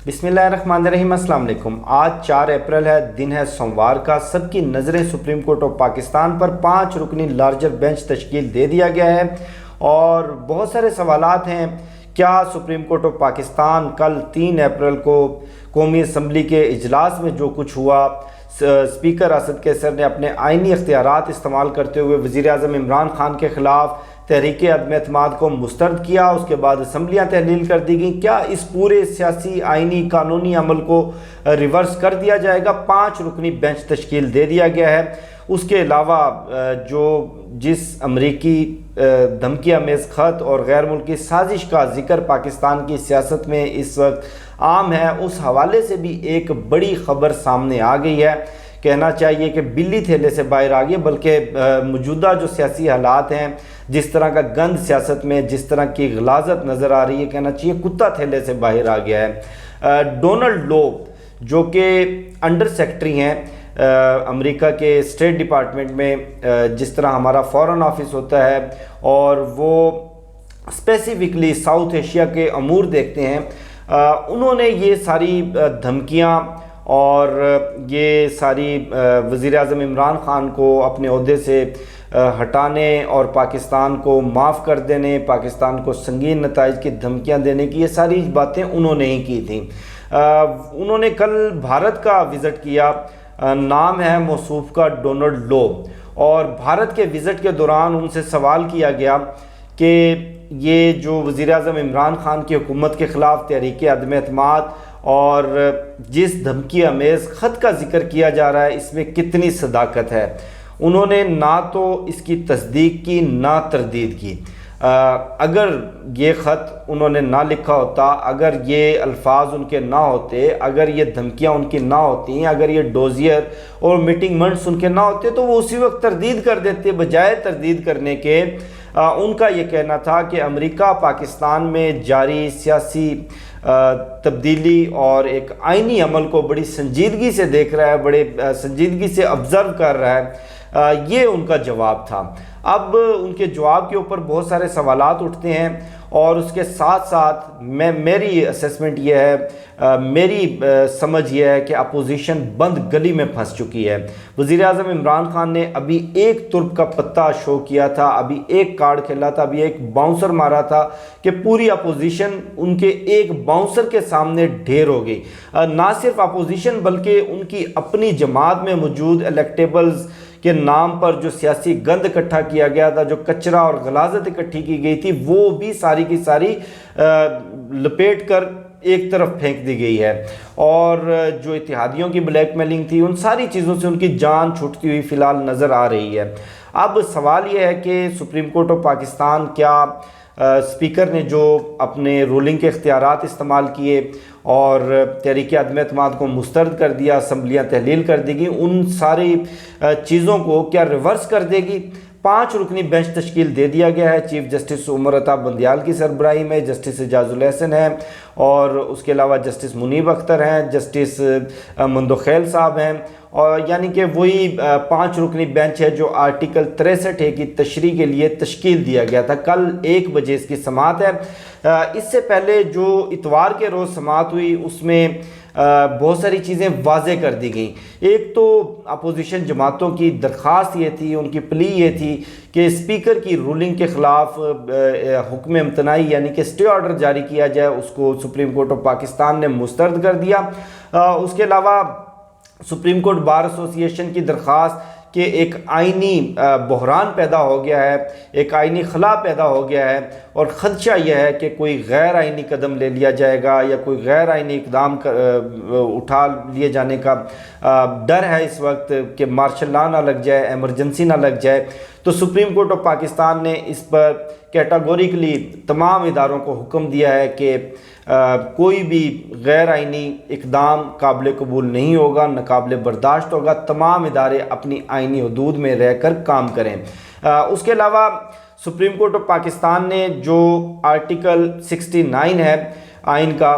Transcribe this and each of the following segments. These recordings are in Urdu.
بسم اللہ الرحمن الرحیم۔ السلام علیکم۔ آج 4 اپریل ہے، دن ہے سوموار کا۔ سب کی نظریں سپریم کورٹ آف پاکستان پر 5 رکنی لارجر بینچ تشکیل دے دیا گیا ہے اور بہت سارے سوالات ہیں۔ کیا سپریم کورٹ آف پاکستان کل 3 اپریل کو قومی اسمبلی کے اجلاس میں جو کچھ ہوا، اسپیکر اسد قیصر نے اپنے آئینی اختیارات استعمال کرتے ہوئے وزیر اعظم عمران خان کے خلاف تحریک عدم اعتماد کو مسترد کیا، اس کے بعد اسمبلیاں تحلیل کر دی گئیں، کیا اس پورے سیاسی آئینی قانونی عمل کو ریورس کر دیا جائے گا؟ 5 رکنی بینچ تشکیل دے دیا گیا ہے۔ اس کے علاوہ جس امریکی دھمکی آمیز خط اور غیر ملکی سازش کا ذکر پاکستان کی سیاست میں اس وقت عام ہے، اس حوالے سے بھی ایک بڑی خبر سامنے آ گئی ہے۔ کہنا چاہیے کہ بلی تھیلے سے باہر آ گئی، بلکہ موجودہ جو سیاسی حالات ہیں، جس طرح کا گند سیاست میں، جس طرح کی غلاظت نظر آ رہی ہے، کہنا چاہیے کتا تھیلے سے باہر آ گیا ہے۔ ڈونلڈ لو جو کہ انڈر سیکرٹری ہیں امریکہ کے اسٹیٹ ڈپارٹمنٹ میں، جس طرح ہمارا فارن آفس ہوتا ہے، اور وہ اسپیسیفکلی ساؤتھ ایشیا کے امور دیکھتے ہیں، انہوں نے یہ ساری دھمکیاں اور یہ ساری وزیر اعظم عمران خان کو اپنے عہدے سے ہٹانے اور پاکستان کو معاف کر دینے، پاکستان کو سنگین نتائج کی دھمکیاں دینے کی، یہ ساری باتیں انہوں نے ہی کی تھیں۔ انہوں نے کل بھارت کا وزٹ کیا، نام ہے موصوف کا ڈونلڈ لو، اور بھارت کے وزٹ کے دوران ان سے سوال کیا گیا کہ یہ جو وزیر اعظم عمران خان کی حکومت کے خلاف تحریک عدم اعتماد اور جس دھمکی آمیز خط کا ذکر کیا جا رہا ہے، اس میں کتنی صداقت ہے۔ انہوں نے نہ تو اس کی تصدیق کی نہ تردید کی۔ اگر یہ خط انہوں نے نہ لکھا ہوتا، اگر یہ الفاظ ان کے نہ ہوتے، اگر یہ دھمکیاں ان کی نہ ہوتی، اگر یہ ڈوزیئر اور میٹنگ منٹس ان کے نہ ہوتے، تو وہ اسی وقت تردید کر دیتے۔ بجائے تردید کرنے کے ان کا یہ کہنا تھا کہ امریکہ پاکستان میں جاری سیاسی تبدیلی اور ایک آئینی عمل کو بڑی سنجیدگی سے دیکھ رہا ہے، بڑے سنجیدگی سے آبزرو کر رہا ہے۔ یہ ان کا جواب تھا۔ اب ان کے جواب کے اوپر بہت سارے سوالات اٹھتے ہیں، اور اس کے ساتھ ساتھ میری اسیسمنٹ یہ ہے، میری سمجھ یہ ہے کہ اپوزیشن بند گلی میں پھنس چکی ہے۔ وزیر اعظم عمران خان نے ابھی ایک ترک کا پتہ شو کیا تھا، ابھی ایک کارڈ کھیلا تھا، ابھی ایک باؤنسر مارا تھا کہ پوری اپوزیشن ان کے ایک باؤنسر کے سامنے ڈھیر ہو گئی۔ نہ صرف اپوزیشن بلکہ ان کی اپنی جماعت میں موجود الیکٹیبلز کے نام پر جو سیاسی گند اکٹھا کیا گیا تھا، جو کچرا اور غلاظت اکٹھی کی گئی تھی، وہ بھی ساری کی ساری لپیٹ کر ایک طرف پھینک دی گئی ہے۔ اور جو اتحادیوں کی بلیک میلنگ تھی، ان ساری چیزوں سے ان کی جان چھوٹتی ہوئی فی الحال نظر آ رہی ہے۔ اب سوال یہ ہے کہ سپریم کورٹ آف پاکستان کیا اسپیکر نے جو اپنے رولنگ کے اختیارات استعمال کیے اور تحریک عدم اعتماد کو مسترد کر دیا، اسمبلیاں تحلیل کر دی گئیں، ان ساری چیزوں کو کیا ریورس کر دے گی؟ 5 رکنی بینچ تشکیل دے دیا گیا ہے۔ چیف جسٹس عمر عطا بندیال کی سربراہی میں جسٹس اعجاز الحسن ہیں، اور اس کے علاوہ جسٹس منیب اختر ہیں، جسٹس مندوخیل صاحب ہیں، اور یعنی کہ وہی 5 رکنی بینچ ہے جو آرٹیکل 63 کی تشریح کے لیے تشکیل دیا گیا تھا۔ کل 1 بجے اس کی سماعت ہے۔ اس سے پہلے جو اتوار کے روز سماعت ہوئی، اس میں بہت ساری چیزیں واضح کر دی گئیں۔ ایک تو اپوزیشن جماعتوں کی درخواست یہ تھی، ان کی پلی یہ تھی کہ اسپیکر کی رولنگ کے خلاف حکم امتناعی یعنی کہ اسٹے آرڈر جاری کیا جائے، اس کو سپریم کورٹ آف پاکستان نے مسترد کر دیا۔ اس کے علاوہ سپریم کورٹ بار ایسوسی ایشن کی درخواست کہ ایک آئینی بحران پیدا ہو گیا ہے، ایک آئینی خلا پیدا ہو گیا ہے، اور خدشہ یہ ہے کہ کوئی غیر آئینی قدم لے لیا جائے گا یا کوئی غیر آئینی اقدام اٹھا لیے جانے کا ڈر ہے اس وقت کہ مارشل لا نہ لگ جائے، ایمرجنسی نہ لگ جائے۔ تو سپریم کورٹ آف پاکستان نے اس پر کیٹاگوریکلی تمام اداروں کو حکم دیا ہے کہ کوئی بھی غیر آئینی اقدام قابل قبول نہیں ہوگا، ناقابل برداشت ہوگا۔ تمام ادارے اپنی آئینی حدود میں رہ کر کام کریں۔ اس کے علاوہ سپریم کورٹ آف پاکستان نے جو آرٹیکل 69 ہے، آئین کا،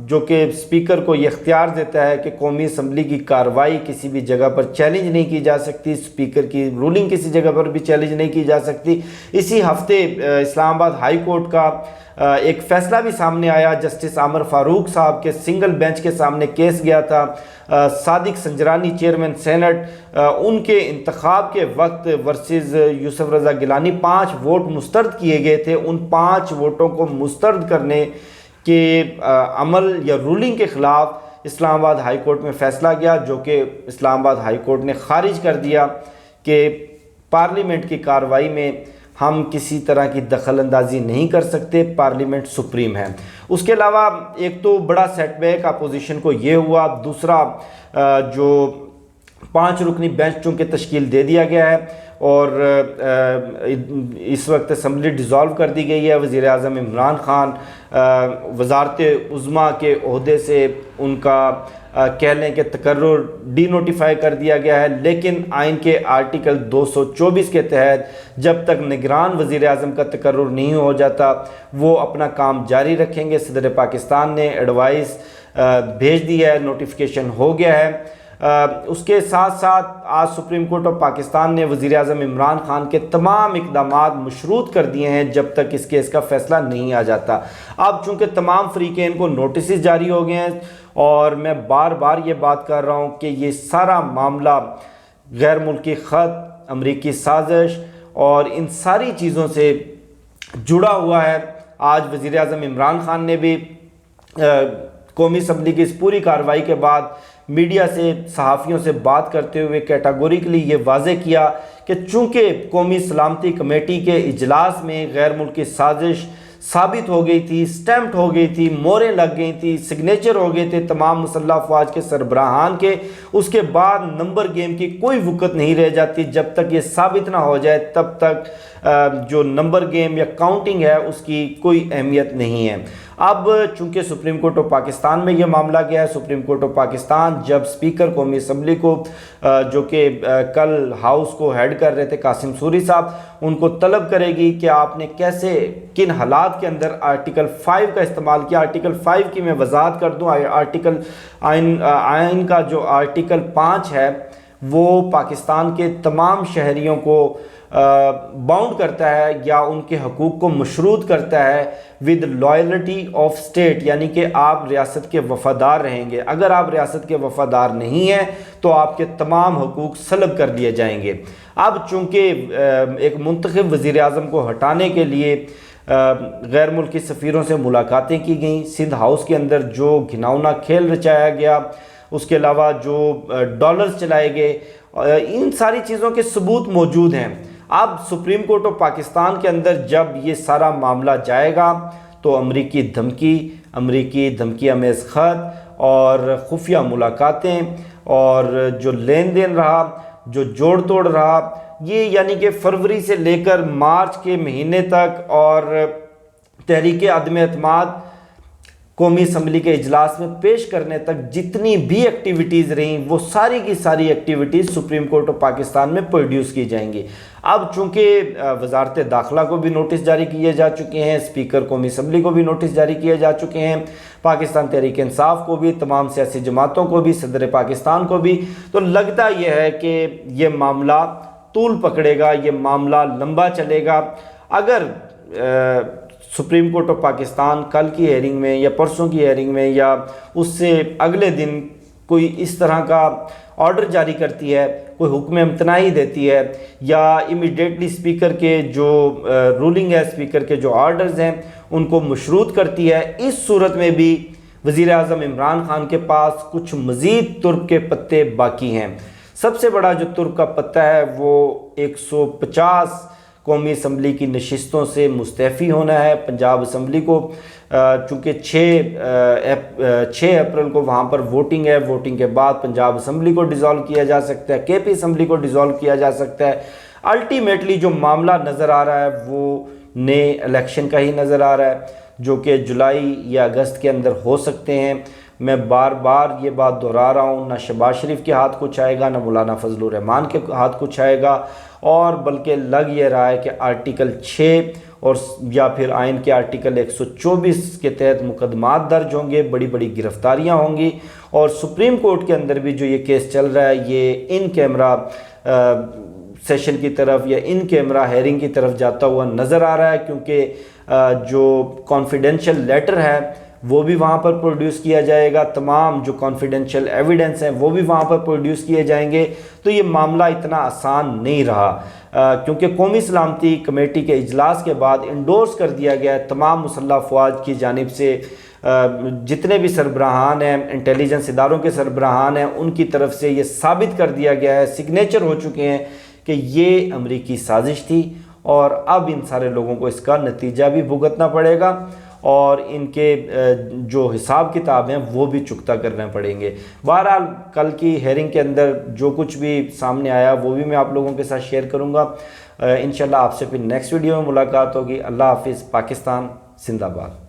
جو کہ اسپیکر کو یہ اختیار دیتا ہے کہ قومی اسمبلی کی کارروائی کسی بھی جگہ پر چیلنج نہیں کی جا سکتی، اسپیکر کی رولنگ کسی جگہ پر بھی چیلنج نہیں کی جا سکتی۔ اسی ہفتے اسلام آباد ہائی کورٹ کا ایک فیصلہ بھی سامنے آیا، جسٹس عامر فاروق صاحب کے سنگل بینچ کے سامنے کیس گیا تھا، صادق سنجرانی چیئرمین سینٹ، ان کے انتخاب کے وقت ورسز یوسف رضا گیلانی 5 ووٹ مسترد کیے گئے تھے، ان 5 ووٹوں کو مسترد کرنے کے عمل یا رولنگ کے خلاف اسلام آباد ہائی کورٹ میں فیصلہ گیا، جو کہ اسلام آباد ہائی کورٹ نے خارج کر دیا کہ پارلیمنٹ کی کارروائی میں ہم کسی طرح کی دخل اندازی نہیں کر سکتے، پارلیمنٹ سپریم ہے۔ اس کے علاوہ ایک تو بڑا سیٹ بیک اپوزیشن کو یہ ہوا، دوسرا جو 5 رکنی بینچ چونکہ تشکیل دے دیا گیا ہے اور اس وقت اسمبلی ڈیزالو کر دی گئی ہے، وزیر اعظم عمران خان وزارت عظمیٰ کے عہدے سے ان کا کہہ لیں کہ تقرر ڈی نوٹیفائی کر دیا گیا ہے، لیکن آئین کے آرٹیکل 224 کے تحت جب تک نگران وزیر اعظم کا تقرر نہیں ہو جاتا وہ اپنا کام جاری رکھیں گے۔ صدر پاکستان نے ایڈوائس بھیج دی ہے، نوٹیفیکیشن ہو گیا ہے۔ اس کے ساتھ ساتھ آج سپریم کورٹ آف پاکستان نے وزیر اعظم عمران خان کے تمام اقدامات مشروط کر دیے ہیں جب تک اس کیس کا فیصلہ نہیں آ جاتا۔ اب چونکہ تمام فریقین کو نوٹسز جاری ہو گئے ہیں اور میں بار بار یہ بات کر رہا ہوں کہ یہ سارا معاملہ غیر ملکی خط، امریکی سازش اور ان ساری چیزوں سے جڑا ہوا ہے۔ آج وزیر اعظم عمران خان نے بھی قومی اسمبلی کی اس پوری کارروائی کے بعد میڈیا سے، صحافیوں سے بات کرتے ہوئے کیٹاگوریکلی یہ واضح کیا کہ چونکہ قومی سلامتی کمیٹی کے اجلاس میں غیر ملکی سازش ثابت ہو گئی تھی، سٹیمپڈ ہو گئی تھی، موریں لگ گئی تھی، سگنیچر ہو گئے تھے تمام مسلح افواج کے سربراہان کے، اس کے بعد نمبر گیم کی کوئی وقت نہیں رہ جاتی۔ جب تک یہ ثابت نہ ہو جائے تب تک جو نمبر گیم یا کاؤنٹنگ ہے اس کی کوئی اہمیت نہیں ہے۔ اب چونکہ سپریم کورٹ آف پاکستان میں یہ معاملہ گیا ہے، سپریم کورٹ آف پاکستان جب اسپیکر قومی اسمبلی کو جو کہ کل ہاؤس کو ہیڈ کر رہے تھے قاسم سوری صاحب، ان کو طلب کرے گی کہ آپ نے کیسے، کن حالات کے اندر آرٹیکل 5 کا استعمال کیا۔ آرٹیکل 5 کی میں وضاحت کر دوں، آئین کا جو آرٹیکل 5 ہے وہ پاکستان کے تمام شہریوں کو باؤنڈ کرتا ہے یا ان کے حقوق کو مشروط کرتا ہے ود لائلٹی آف اسٹیٹ، یعنی کہ آپ ریاست کے وفادار رہیں گے۔ اگر آپ ریاست کے وفادار نہیں ہیں تو آپ کے تمام حقوق سلب کر دیے جائیں گے۔ اب چونکہ ایک منتخب وزیر اعظم کو ہٹانے کے لیے غیر ملکی سفیروں سے ملاقاتیں کی گئیں، سندھ ہاؤس کے اندر جو گھناؤنا کھیل رچایا گیا، اس کے علاوہ جو ڈالرز چلائے گئے، ان ساری چیزوں کے ثبوت موجود ہیں۔ اب سپریم کورٹ آف پاکستان کے اندر جب یہ سارا معاملہ جائے گا تو امریکی دھمکی امیز خط اور خفیہ ملاقاتیں اور جو لین دین رہا، جو جوڑ توڑ رہا، یہ یعنی کہ فروری سے لے کر مارچ کے مہینے تک اور تحریک عدم اعتماد قومی اسمبلی کے اجلاس میں پیش کرنے تک جتنی بھی ایکٹیویٹیز رہیں وہ ساری کی ساری activities supreme court of Pakistan میں پروڈیوس کی جائیں گی۔ اب چونکہ وزارت داخلہ کو بھی نوٹس جاری کیے جا چکے ہیں، اسپیکر قومی اسمبلی کو بھی نوٹس جاری کیے جا چکے ہیں، پاکستان تحریک انصاف کو بھی، تمام سیاسی جماعتوں کو بھی، صدر پاکستان کو بھی، تو لگتا یہ ہے کہ یہ معاملہ طول پکڑے گا، یہ معاملہ لمبا چلے گا۔ اگر سپریم کورٹ آف پاکستان کل کی ہیئرنگ میں یا پرسوں کی ہیئرنگ میں یا اس سے اگلے دن کوئی اس طرح کا آرڈر جاری کرتی ہے، کوئی حکم امتناعی دیتی ہے یا امیڈیٹلی اسپیکر کے جو رولنگ ہے، اسپیکر کے جو آرڈرز ہیں ان کو مشروط کرتی ہے، اس صورت میں بھی وزیر اعظم عمران خان کے پاس کچھ مزید ترک کے پتے باقی ہیں۔ سب سے بڑا جو ترک کا پتہ ہے وہ 150 قومی اسمبلی کی نشستوں سے مستعفی ہونا ہے۔ پنجاب اسمبلی کو چونکہ 6 اپریل کو وہاں پر ووٹنگ ہے، ووٹنگ کے بعد پنجاب اسمبلی کو ڈیزالو کیا جا سکتا ہے، کے پی اسمبلی کو ڈیزالو کیا جا سکتا ہے۔ الٹیمیٹلی جو معاملہ نظر آ رہا ہے وہ نئے الیکشن کا ہی نظر آ رہا ہے جو کہ جولائی یا اگست کے اندر ہو سکتے ہیں۔ میں بار بار یہ بات دہرا رہا ہوں، نہ شہباز شریف کے ہاتھ کچھ آئے گا، نہ مولانا فضل الرحمان کے ہاتھ کچھ آئے گا، اور بلکہ لگ یہ رہا ہے کہ آرٹیکل 6 اور یا پھر آئین کے آرٹیکل 124 کے تحت مقدمات درج ہوں گے، بڑی بڑی گرفتاریاں ہوں گی، اور سپریم کورٹ کے اندر بھی جو یہ کیس چل رہا ہے یہ ان کیمرہ سیشن کی طرف یا ان کیمرہ ہیرنگ کی طرف جاتا ہوا نظر آ رہا ہے، کیونکہ جو کانفیڈینشیل لیٹر ہے وہ بھی وہاں پر پروڈیوس کیا جائے گا، تمام جو کانفیڈینشیل ایویڈنس ہیں وہ بھی وہاں پر پروڈیوس کیے جائیں گے۔ تو یہ معاملہ اتنا آسان نہیں رہا، کیونکہ قومی سلامتی کمیٹی کے اجلاس کے بعد انڈورس کر دیا گیا ہے تمام مسلح افواج کی جانب سے، جتنے بھی سربراہان ہیں، انٹیلیجنس اداروں کے سربراہان ہیں، ان کی طرف سے یہ ثابت کر دیا گیا ہے، سگنیچر ہو چکے ہیں کہ یہ امریکی سازش تھی، اور اب ان سارے لوگوں کو اس کا نتیجہ بھی بھگتنا پڑے گا، اور ان کے جو حساب کتاب ہیں وہ بھی چکتا کرنے پڑیں گے۔ بہرحال کل کی ہیرنگ کے اندر جو کچھ بھی سامنے آیا وہ بھی میں آپ لوگوں کے ساتھ شیئر کروں گا۔ انشاءاللہ آپ سے پھر نیکسٹ ویڈیو میں ملاقات ہوگی۔ اللہ حافظ۔ پاکستان زندہ باد۔